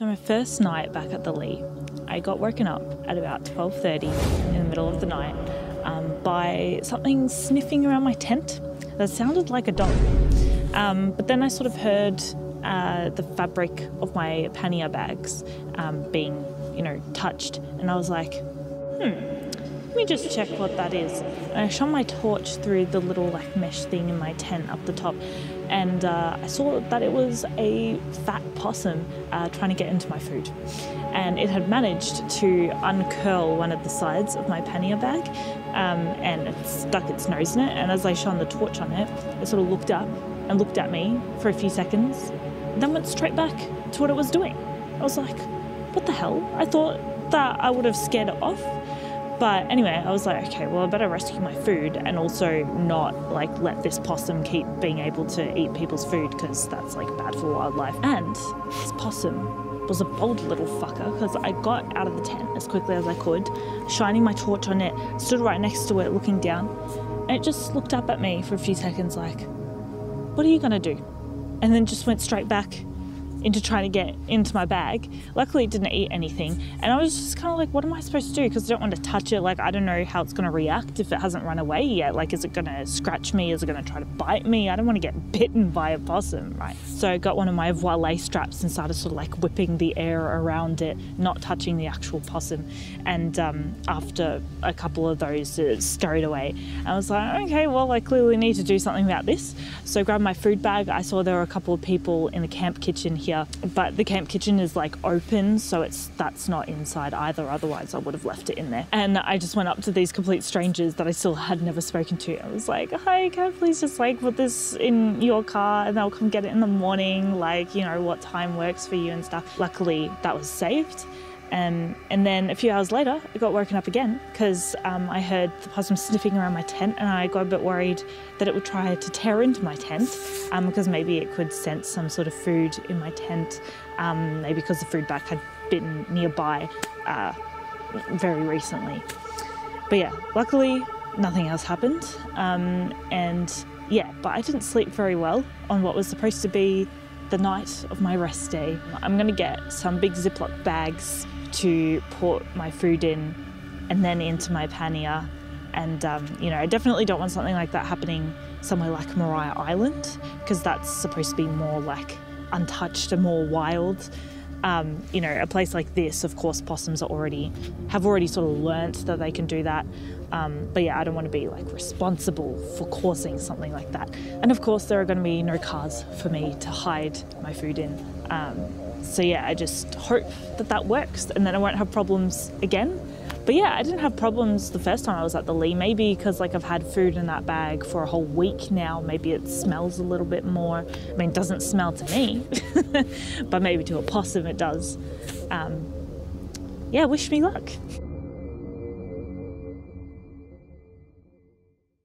So my first night back at the Lee, I got woken up at about 12:30 in the middle of the night by something sniffing around my tent that sounded like a dog. But then I sort of heard the fabric of my pannier bags being, touched, and I was like, let me just check what that is. And I shone my torch through the little mesh thing in my tent up the top, and I saw that it was a fat possum trying to get into my food. And it had managed to uncurl one of the sides of my pannier bag, and it stuck its nose in it. And as I shone the torch on it, it sort of looked up and looked at me for a few seconds, and then went straight back to what it was doing. I was like, what the hell? I thought that I would have scared it off. But anyway, I was like, okay, well, I better rescue my food and also not let this possum keep being able to eat people's food, because that's bad for wildlife. And this possum was a bold little fucker, because I got out of the tent as quickly as I could, shining my torch on it, stood right next to it looking down, and it just looked up at me for a few seconds like, what are you gonna do? And then just went straight back into trying to get into my bag. Luckily it didn't eat anything, and I was just kind of like, what am I supposed to do? Because I don't want to touch it. I don't know how it's going to react if it hasn't run away yet. Is it going to scratch me? Is it going to try to bite me? I don't want to get bitten by a possum, right? So I got one of my voile straps and started sort of whipping the air around it, not touching the actual possum. And after a couple of those, it scurried away. I was like, okay, well, I clearly need to do something about this. So I grabbed my food bag. I saw there were a couple of people in the camp kitchen here, but the camp kitchen is open, so that's not inside either, otherwise I would have left it in there. And I just went up to these complete strangers that I still had never spoken to. I was like, hi, can I please just put this in your car and I'll come get it in the morning, what time works for you and stuff. Luckily that was saved. And then a few hours later, I got woken up again because I heard the possum sniffing around my tent, and I got a bit worried that it would try to tear into my tent because maybe it could sense some sort of food in my tent, maybe because the food bag had been nearby very recently. But yeah, luckily nothing else happened. But I didn't sleep very well on what was supposed to be the night of my rest day. I'm gonna get some big Ziploc bags to put my food in and then into my pannier. And I definitely don't want something like that happening somewhere like Maria Island, because that's supposed to be more untouched and more wild. A place like this, of course, possums have already sort of learnt that they can do that. But yeah, I don't want to be responsible for causing something like that. And of course, there are going to be no cars for me to hide my food in. So yeah, I just hope that works, and then I won't have problems again. But yeah, I didn't have problems the first time I was at the Lee, maybe because I've had food in that bag for a whole week now. Maybe it smells a little bit more. I mean, it doesn't smell to me, but maybe to a possum it does. Yeah, wish me luck.